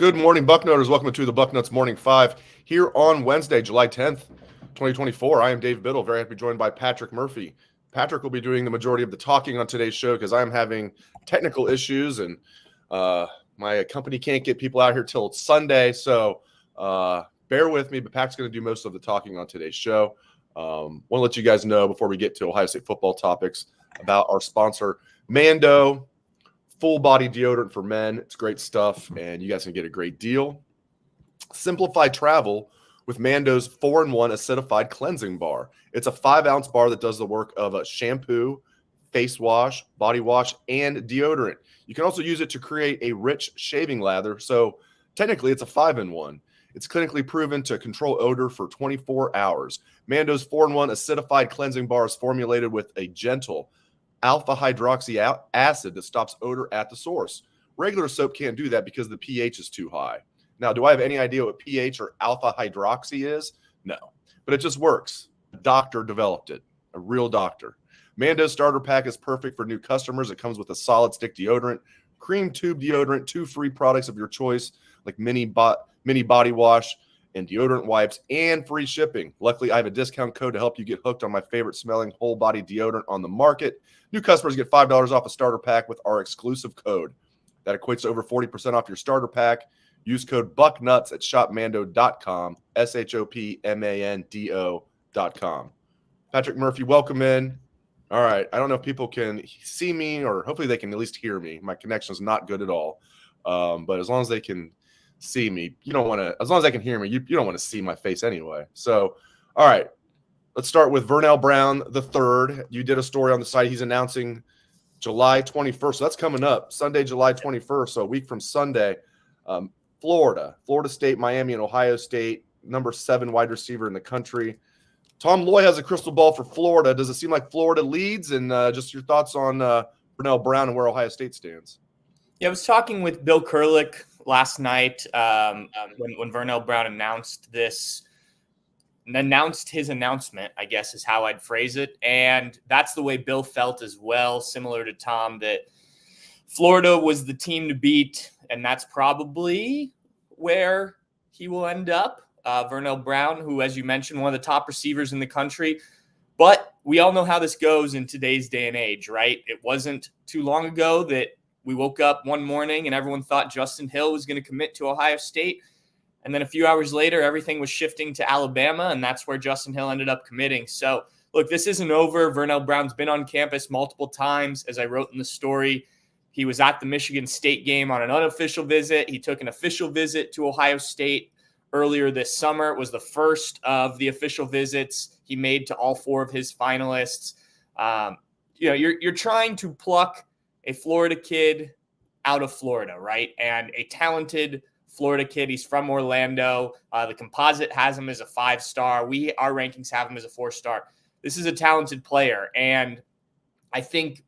Good morning, Bucknutters. Welcome to the Bucknuts Morning 5 here on Wednesday, July 10th, 2024. I am Dave Biddle, very happy to be joined by Patrick Murphy. Patrick will be doing the majority of the talking on today's show because I'm having technical issues and my company can't get people out here till it's Sunday. So bear with me, but Patrick's going to do most of the talking on today's show. Want to let you guys know before we get to Ohio State football topics about our sponsor, Mando. Full body deodorant for men. It's great stuff, and you guys can get a great deal. Simplify travel with Mando's 4-in-1 acidified cleansing bar. It's a 5-ounce bar that does the work of a shampoo, face wash, body wash, and deodorant. You can also use it to create a rich shaving lather. So technically, it's a 5-in-1. It's clinically proven to control odor for 24 hours. Mando's 4-in-1 acidified cleansing bar is formulated with a gentle alpha hydroxy acid that stops odor at the source. Regular soap can't do that because the pH is too high. Now, do I have any idea what pH or alpha hydroxy is? No, but it just works. A doctor developed it, a real doctor. Mando's starter pack is perfect for new customers. It comes with a solid stick deodorant, cream tube deodorant, 2 free products of your choice like mini body wash and deodorant wipes, and free shipping. Luckily, I have a discount code to help you get hooked on my favorite smelling whole body deodorant on the market. New customers get $5 off a starter pack with our exclusive code. That equates to over 40% off your starter pack. Use code BUCKNUTS at shopmando.com, shopmando.com. Patrick Murphy, welcome in. All right, I don't know if people can see me, or hopefully they can at least hear me. My connection is not good at all, but as long as they can see me, you don't want to, as long as they can hear me, you don't want to see my face anyway. So, all right, let's start with Vernell Brown III. You did a story on the site. He's announcing July 21st. So that's coming up, Sunday, July 21st. So a week from Sunday. Florida State, Miami, and Ohio State, number 7 wide receiver in the country. Tom Loy has a crystal ball for Florida. Does it seem like Florida leads? And just your thoughts on Vernell Brown and where Ohio State stands. Yeah, I was talking with Bill Kurlick last night when Vernell Brown announced his announcement, I guess is how I'd phrase it. And that's the way Bill felt as well, similar to Tom, that Florida was the team to beat. And that's probably where he will end up. Vernell Brown, who, as you mentioned, one of the top receivers in the country. But we all know how this goes in today's day and age, right? It wasn't too long ago that we woke up one morning and everyone thought Justin Hill was going to commit to Ohio State. And then a few hours later, everything was shifting to Alabama, and that's where Justin Hill ended up committing. So, look, this isn't over. Vernell Brown's been on campus multiple times. As I wrote in the story, he was at the Michigan State game on an unofficial visit. He took an official visit to Ohio State earlier this summer. It was the first of the official visits he made to all 4 of his finalists. You're trying to pluck a Florida kid out of Florida, right? And a talented Florida kid. He's from Orlando. The composite has him as a 5-star. Our rankings have him as a 4-star. This is a talented player. And I think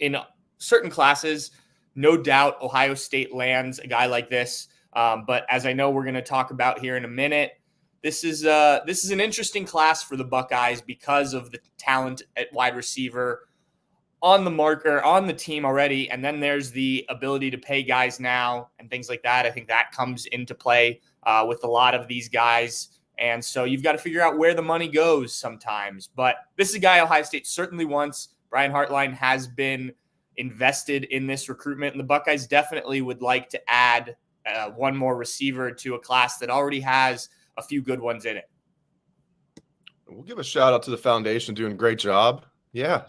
in certain classes, no doubt Ohio State lands a guy like this. But as I know we're going to talk about here in a minute, this is an interesting class for the Buckeyes because of the talent at wide receiver on the marker, on the team already, and then there's the ability to pay guys now and things like that. I think that comes into play with a lot of these guys, and so you've got to figure out where the money goes sometimes. But this is a guy Ohio State certainly wants. Brian Hartline has been invested in this recruitment, and the Buckeyes definitely would like to add one more receiver to a class that already has a few good ones in it. We'll give a shout out to the foundation doing a great job. Yeah.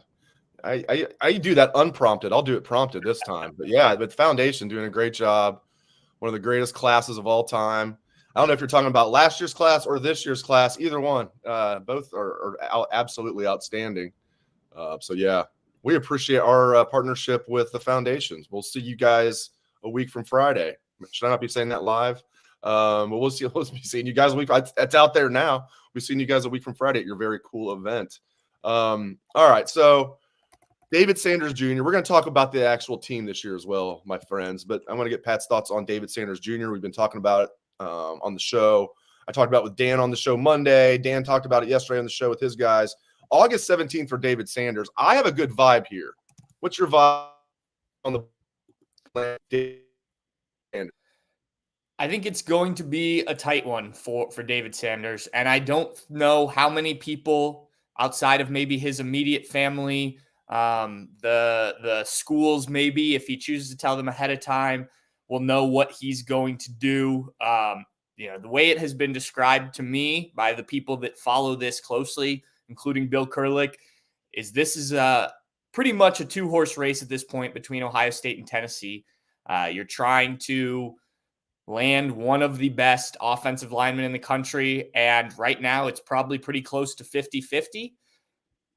I do that unprompted. I'll do it prompted this time. But yeah, the foundation doing a great job. One of the greatest classes of all time. I don't know if you're talking about last year's class or this year's class. Either one. Both are absolutely outstanding. So yeah, we appreciate our partnership with the foundations. We'll see you guys a week from Friday. Should I not be saying that live? But we'll be seeing you guys a week. It's out there now. We'll be seeing you guys a week from Friday at your very cool event. All right, so David Sanders Jr. We're going to talk about the actual team this year as well, my friends. But I want to get Pat's thoughts on David Sanders Jr. We've been talking about it on the show. I talked about it with Dan on the show Monday. Dan talked about it yesterday on the show with his guys. August 17th for David Sanders. I have a good vibe here. What's your vibe on the plan? I think it's going to be a tight one for David Sanders. And I don't know how many people outside of maybe his immediate family, the schools, maybe if he chooses to tell them ahead of time, will know what he's going to do. The way it has been described to me by the people that follow this closely, including Bill Kurlick, is this is pretty much a 2-horse race at this point between Ohio State and Tennessee. You're trying to land one of the best offensive linemen in the country. And right now it's probably pretty close to 50-50.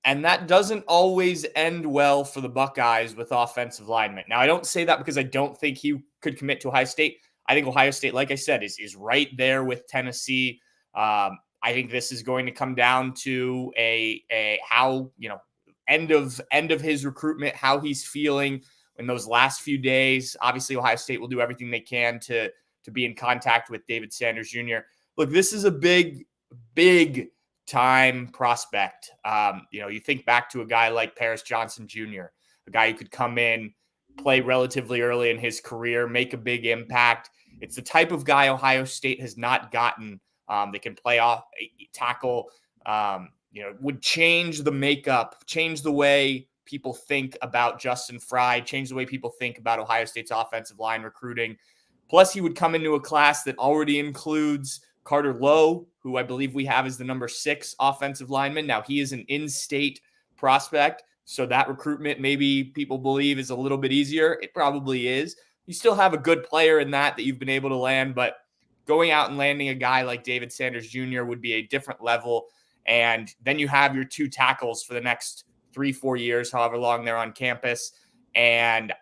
And that doesn't always end well for the Buckeyes with offensive linemen. Now, I don't say that because I don't think he could commit to Ohio State. I think Ohio State, like I said, is right there with Tennessee. I think this is going to come down to a how, end of his recruitment, how he's feeling in those last few days. Obviously, Ohio State will do everything they can to be in contact with David Sanders Jr. Look, this is a big time prospect. You think back to a guy like Paris Johnson Jr., a guy who could come in, play relatively early in his career, make a big impact. It's the type of guy Ohio State has not gotten. That can play off, tackle, would change the makeup, change the way people think about Justin Fry, change the way people think about Ohio State's offensive line recruiting. Plus, he would come into a class that already includes Carter Lowe, who I believe we have as the number 6 offensive lineman. Now, he is an in-state prospect, so that recruitment maybe people believe is a little bit easier. It probably is. You still have a good player in that you've been able to land, but going out and landing a guy like David Sanders Jr. would be a different level. And then you have your 2 tackles for the next 3-4 years, however long they're on campus. And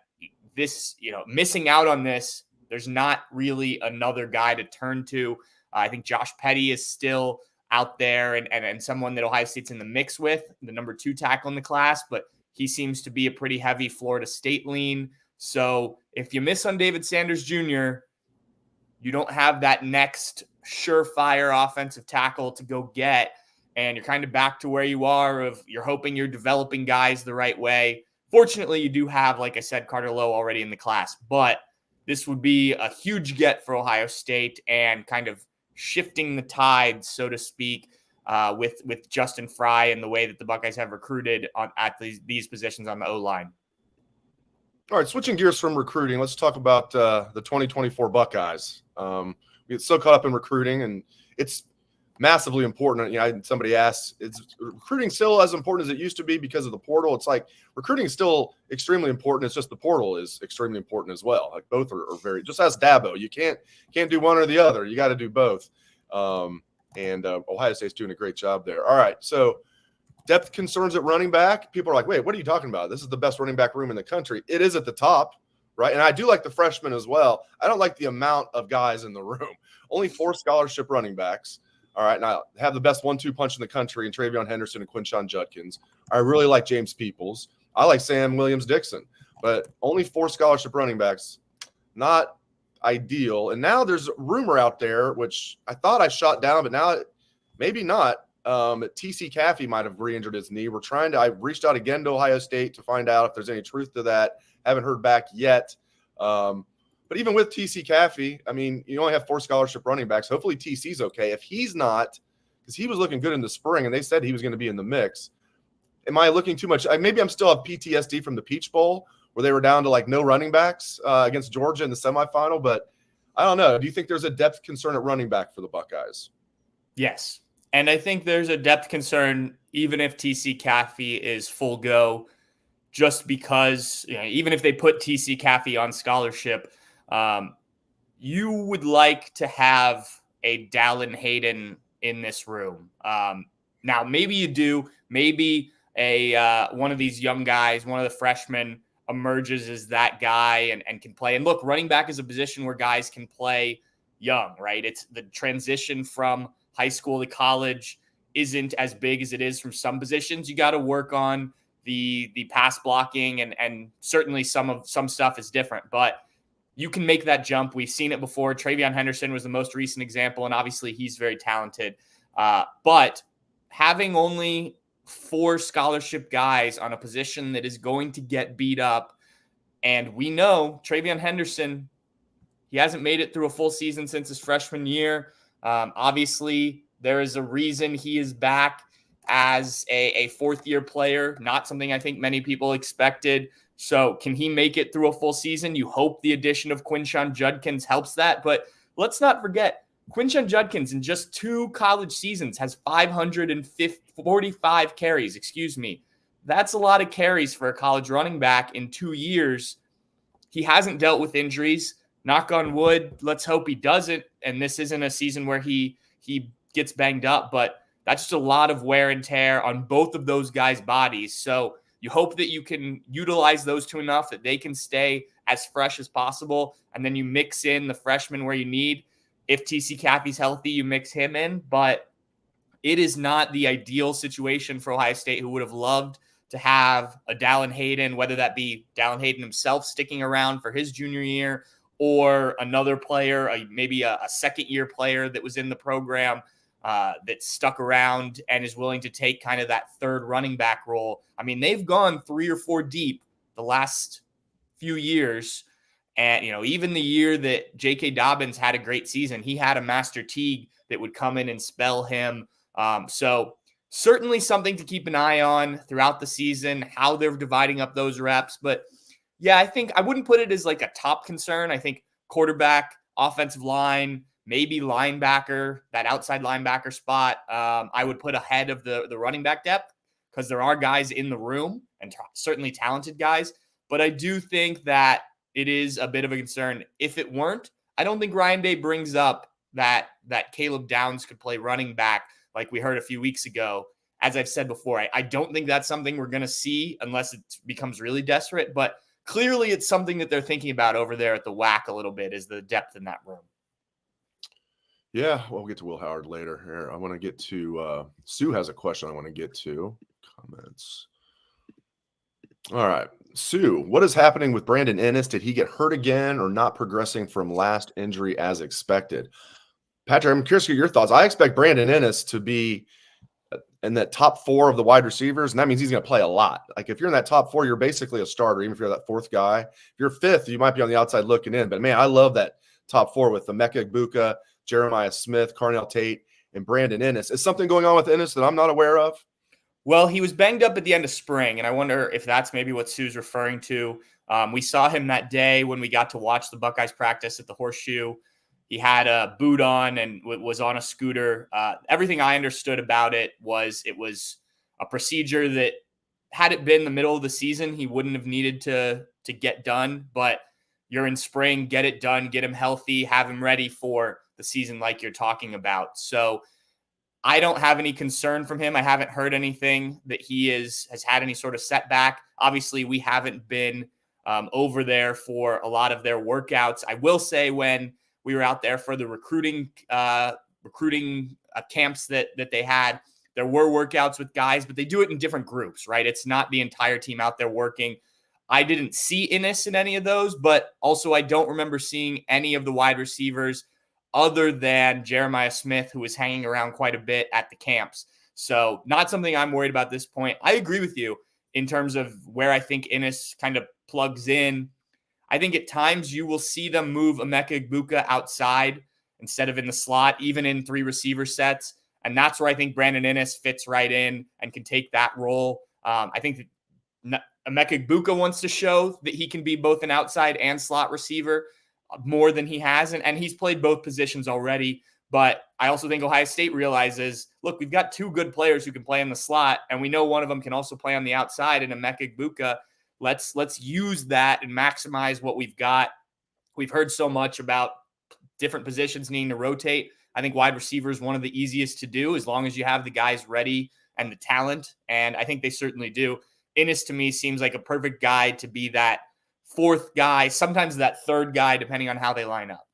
this, missing out on this, there's not really another guy to turn to. I think Josh Petty is still out there and someone that Ohio State's in the mix with, the number 2 tackle in the class, but he seems to be a pretty heavy Florida State lean. So if you miss on David Sanders Jr., you don't have that next surefire offensive tackle to go get, and you're kind of back to where you are of you're hoping you're developing guys the right way. Fortunately, you do have, like I said, Carter Lowe already in the class, but this would be a huge get for Ohio State and kind of shifting the tide, so to speak, with Justin Fry and the way that the Buckeyes have recruited at these positions on the O-line. All right, switching gears from recruiting, let's talk about the 2024 Buckeyes. We get so caught up in recruiting, and it's massively important. Somebody asked, is recruiting still as important as it used to be because of the portal? It's like recruiting is still extremely important. It's just the portal is extremely important as well. Like both are very. Just ask Dabo. You can't do one or the other. You got to do both. And Ohio State's doing a great job there. All right, so depth concerns at running back. People are like, wait, what are you talking about? This is the best running back room in the country. It is at the top, right? And I do like the freshmen as well. I don't like the amount of guys in the room. Only 4 scholarship running backs. All right, now have the best 1-2 punch in the country in Travion Henderson and Quinshon Judkins. I really like James Peoples. I like Sam Williams-Dixon, but only 4 scholarship running backs, not ideal. And now there's a rumor out there, which I thought I shot down, but now maybe not. TC Caffey might have re-injured his knee. I reached out again to Ohio State to find out if there's any truth to that. Haven't heard back yet. But even with TC Caffey, I mean, you only have 4 scholarship running backs. Hopefully TC's okay. If he's not, because he was looking good in the spring and they said he was going to be in the mix. Am I looking too much? Maybe I'm still have PTSD from the Peach Bowl where they were down to like no running backs against Georgia in the semifinal. But I don't know. Do you think there's a depth concern at running back for the Buckeyes? Yes. And I think there's a depth concern even if TC Caffey is full go, just because even if they put TC Caffey on scholarship, you would like to have a Dallin Hayden in this room. Now, maybe you do. Maybe one of these young guys, one of the freshmen, emerges as that guy and can play. And look, running back is a position where guys can play young, right? It's the transition from high school to college isn't as big as it is from some positions. You got to work on the pass blocking and certainly some stuff is different, but you can make that jump. We've seen it before. Travion Henderson was the most recent example, and obviously he's very talented. But having only 4 scholarship guys on a position that is going to get beat up, and we know Travion Henderson, He hasn't made it through a full season since his freshman year. Obviously, there is a reason he is back as a fourth-year player, not something I think many people expected. So can he make it through a full season? You hope the addition of Quinshon Judkins helps that. But let's not forget, Quinshon Judkins in just 2 college seasons has 545 carries. That's a lot of carries for a college running back in 2 years. He hasn't dealt with injuries. Knock on wood, let's hope he doesn't. And this isn't a season where he gets banged up, but that's just a lot of wear and tear on both of those guys' bodies. So you hope that you can utilize those two enough that they can stay as fresh as possible. And then you mix in the freshmen where you need. If TC Caffey's healthy, you mix him in. But it is not the ideal situation for Ohio State, who would have loved to have a Dallin Hayden, whether that be Dallin Hayden himself sticking around for his junior year or another player, maybe a second-year player that was in the program that stuck around and is willing to take kind of that third running back role. I mean, they've gone 3 or 4 deep the last few years. And, even the year that J.K. Dobbins had a great season, he had a Master Teague that would come in and spell him. So certainly something to keep an eye on throughout the season, how they're dividing up those reps. But yeah, I think I wouldn't put it as like a top concern. I think quarterback, offensive line, maybe linebacker, that outside linebacker spot, I would put ahead of the running back depth, because there are guys in the room and certainly talented guys. But I do think that it is a bit of a concern. If it weren't, I don't think Ryan Day brings up that Caleb Downs could play running back like we heard a few weeks ago. As I've said before, I don't think that's something we're going to see unless it becomes really desperate. But clearly it's something that they're thinking about over there at the WAC a little bit, is the depth in that room. Yeah, we'll get to Will Howard later. Here, I want to get to Sue has a question I want to get to. Comments. All right. Sue, what is happening with Brandon Ennis? Did he get hurt again or not progressing from last injury as expected? Patrick, I'm curious to get your thoughts. I expect Brandon Ennis to be in that top 4 of the wide receivers, and that means he's going to play a lot. Like, if you're in that top 4, you're basically a starter, even if you're that 4th guy. If you're 5th, you might be on the outside looking in. But, man, I love that top 4 with Emeka Egbuka, Jeremiah Smith, Carnell Tate, and Brandon Ennis. Is something going on with Ennis that I'm not aware of? Well, he was banged up at the end of spring, and I wonder if that's maybe what Sue's referring to. We saw him that day when we got to watch the Buckeyes practice at the Horseshoe. He had a boot on and was on a scooter. Everything I understood about it was a procedure that, had it been the middle of the season, he wouldn't have needed to get done. But you're in spring, get it done, get him healthy, have him ready for the season like you're talking about. So I don't have any concern from him. I haven't heard anything that he has had any sort of setback. Obviously, we haven't been over there for a lot of their workouts. I will say, when we were out there for the recruiting camps that they had, there were workouts with guys, but they do it in different groups, right? It's not the entire team out there working. I didn't see Ennis in any of those, but also I don't remember seeing any of the wide receivers other than Jeremiah Smith, who was hanging around quite a bit at the camps. So not something I'm worried about at this point. I agree with you in terms of where I think Ennis kind of plugs in. I think at times you will see them move Emeka Egbuka outside instead of in the slot, even in 3 receiver sets. And that's where I think Brandon Ennis fits right in and can take that role. I think that Emeka Egbuka wants to show that he can be both an outside and slot receiver more than he has. And he's played both positions already. But I also think Ohio State realizes, look, we've got 2 good players who can play in the slot, and we know one of them can also play on the outside, and Emeka Egbuka. Let's use that and maximize what we've got. We've heard so much about different positions needing to rotate. I think wide receiver is one of the easiest to do, as long as you have the guys ready and the talent, and I think they certainly do. Ennis, to me, seems like a perfect guy to be that 4th guy, sometimes that 3rd guy, depending on how they line up.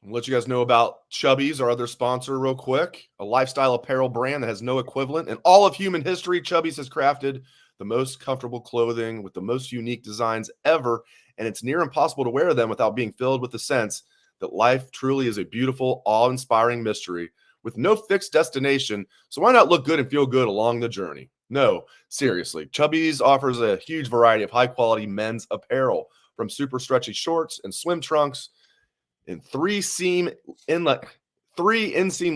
I'll let you guys know about Chubbies, our other sponsor, real quick. A lifestyle apparel brand that has no equivalent. In all of human history, Chubbies has crafted the most comfortable clothing with the most unique designs ever, and it's near impossible to wear them without being filled with the sense that life truly is a beautiful, awe-inspiring mystery with no fixed destination. So why not look good and feel good along the journey? No, seriously, Chubbies offers a huge variety of high-quality men's apparel. from super stretchy shorts and swim trunks in three inseam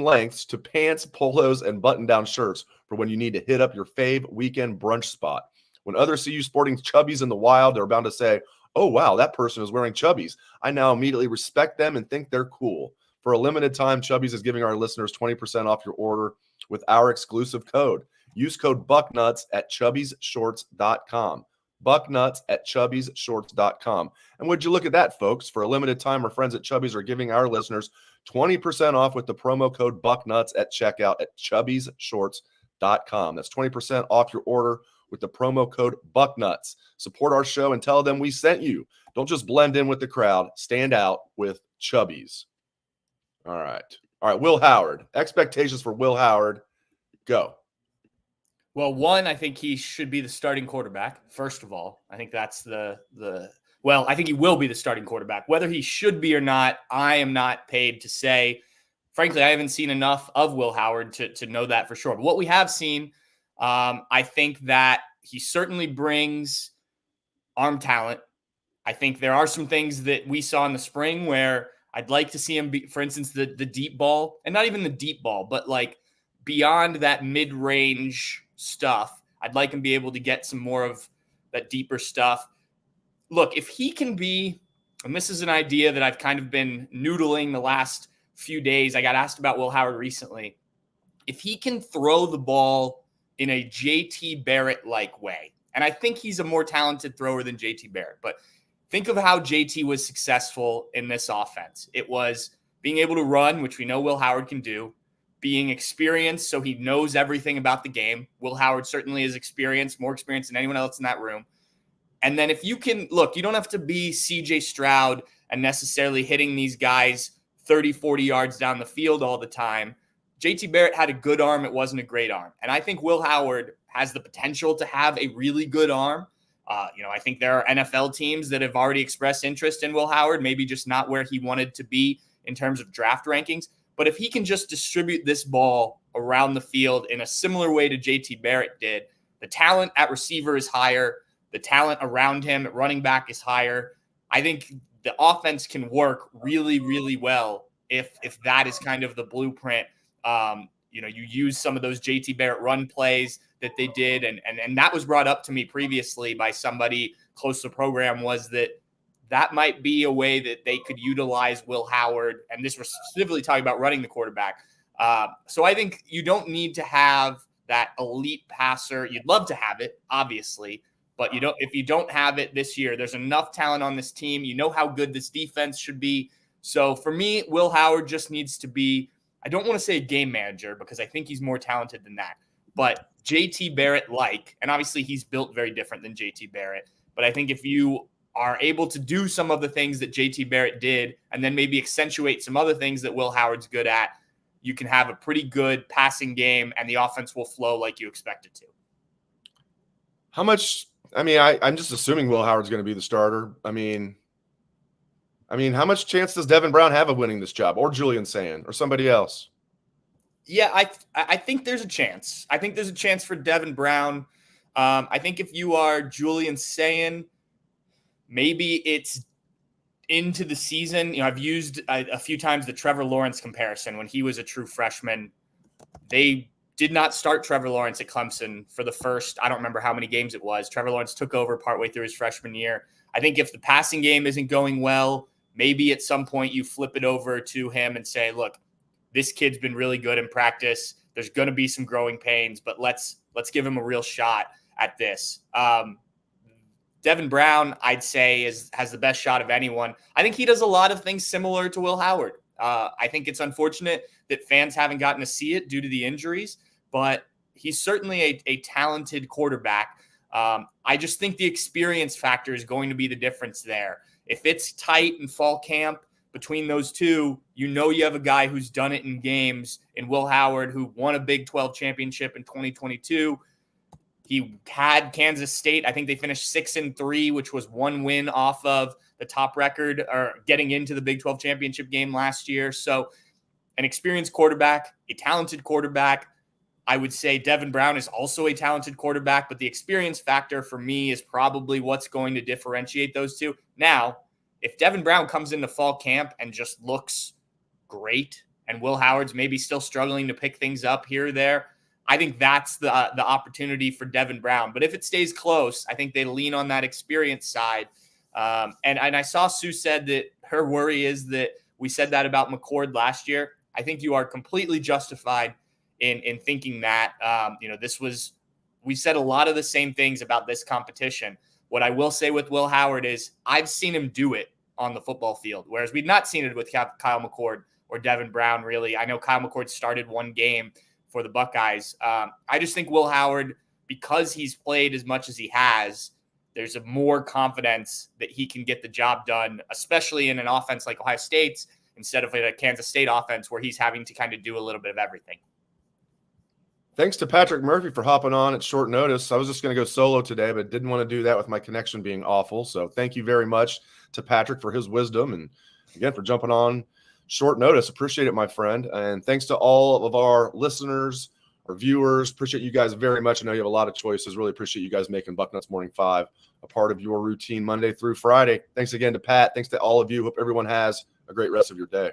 lengths to pants, polos, and button-down shirts for when you need to hit up your fave weekend brunch spot. When others see you sporting Chubbies in the wild, they're bound to say, "Oh, wow, that person is wearing Chubbies. I now immediately respect them and think they're cool." For a limited time, Chubbies is giving our listeners 20% off your order with our exclusive code. Use code Bucknuts at chubbiesshorts.com. Bucknuts at chubbiesshorts.com. And would you look at that, folks? For a limited time, our friends at Chubbies are giving our listeners 20% off with the promo code Bucknuts at checkout at chubbiesshorts.com. That's 20% off your order with the promo code Bucknuts. Support our show and tell them we sent you. Don't just blend in with the crowd. Stand out with Chubbies. All right. Will Howard. Expectations for Will Howard. Go. Well, one, I think he should be the starting quarterback. First of all, I think that's well, I think he will be the starting quarterback. Whether he should be or not, I am not paid to say. Frankly, I haven't seen enough of Will Howard to know that for sure. But what we have seen, I think that he certainly brings arm talent. I think there are some things that we saw in the spring where I'd like to see him be, for instance, the deep ball, and not even the deep ball, but like beyond that mid-range stuff. I'd like him to be able to get some more of that deeper stuff. Look, if he can be, and this is an idea that I've kind of been noodling the last few days. I got asked about Will Howard recently. If he can throw the ball in a JT Barrett-like way, and I think he's a more talented thrower than JT Barrett, but think of how JT was successful in this offense. It was being able to run, which we know Will Howard can do, being experienced, so he knows everything about the game. Will Howard certainly is experienced, more experienced than anyone else in that room. And then if you can, look, you don't have to be CJ Stroud and necessarily hitting these guys 30, 40 yards down the field all the time. JT Barrett had a good arm. It wasn't a great arm. And I think Will Howard has the potential to have a really good arm. I think there are NFL teams that have already expressed interest in Will Howard, maybe just not where he wanted to be in terms of draft rankings. But if he can just distribute this ball around the field in a similar way to JT Barrett did, the talent at receiver is higher. The talent around him at running back is higher. I think the offense can work really, really well if that is kind of the blueprint. You use some of those JT Barrett run plays that they did. And that was brought up to me previously by somebody close to the program, was that might be a way that they could utilize Will Howard. And this was specifically talking about running the quarterback. So I think you don't need to have that elite passer. You'd love to have it, obviously, but if you don't have it this year, there's enough talent on this team. You know how good this defense should be. So for me, Will Howard just needs to be, I don't want to say a game manager because I think he's more talented than that, but JT Barrett-like, and obviously he's built very different than JT Barrett. But I think if you are able to do some of the things that JT Barrett did and then maybe accentuate some other things that Will Howard's good at, you can have a pretty good passing game and the offense will flow like you expect it to. How much? I'm just assuming Will Howard's going to be the starter. I mean, how much chance does Devin Brown have of winning this job, or Julian Sand, or somebody else? Yeah, I think there's a chance. I think there's a chance for Devin Brown. I think if you are Julian Sand, maybe it's into the season. I've used a few times the Trevor Lawrence comparison when he was a true freshman. They did not start Trevor Lawrence at Clemson for the first, I don't remember how many games it was. Trevor Lawrence took over partway through his freshman year. I think if the passing game isn't going well, maybe at some point you flip it over to him and say, look, this kid's been really good in practice. There's going to be some growing pains, but let's give him a real shot at this. Devin Brown, I'd say, has the best shot of anyone. I think he does a lot of things similar to Will Howard. I think it's unfortunate that fans haven't gotten to see it due to the injuries, but he's certainly a talented quarterback. I just think the experience factor is going to be the difference there. If it's tight in fall camp between those two, you have a guy who's done it in games, in Will Howard, who won a Big 12 championship in 2022. He had Kansas State. I think they finished 6-3, which was one win off of the top record, or getting into the Big 12 championship game last year. So an experienced quarterback, a talented quarterback. I would say Devin Brown is also a talented quarterback, but the experience factor for me is probably what's going to differentiate those two. Now, if Devin Brown comes into fall camp and just looks great, and Will Howard's maybe still struggling to pick things up here or there, I think that's the opportunity for Devin Brown. But if it stays close, I think they lean on that experience side. And I saw Sue said that her worry is that we said that about McCord last year. I think you are completely justified in thinking that. We said a lot of the same things about this competition. What I will say with Will Howard is I've seen him do it on the football field, whereas we've not seen it with Kyle McCord or Devin Brown, really. I know Kyle McCord started one game for the Buckeyes. I just think Will Howard, because he's played as much as he has, there's a more confidence that he can get the job done, especially in an offense like Ohio State's, instead of a Kansas State offense where he's having to kind of do a little bit of everything. Thanks to Patrick Murphy for hopping on at short notice. I was just going to go solo today, but didn't want to do that with my connection being awful. So thank you very much to Patrick for his wisdom and, again, for jumping on short notice. Appreciate it, my friend. And thanks to all of our listeners, our viewers. Appreciate you guys very much. I know you have a lot of choices. Really appreciate you guys making Bucknuts Morning 5 a part of your routine Monday through Friday. Thanks again to Pat. Thanks to all of you. Hope everyone has a great rest of your day.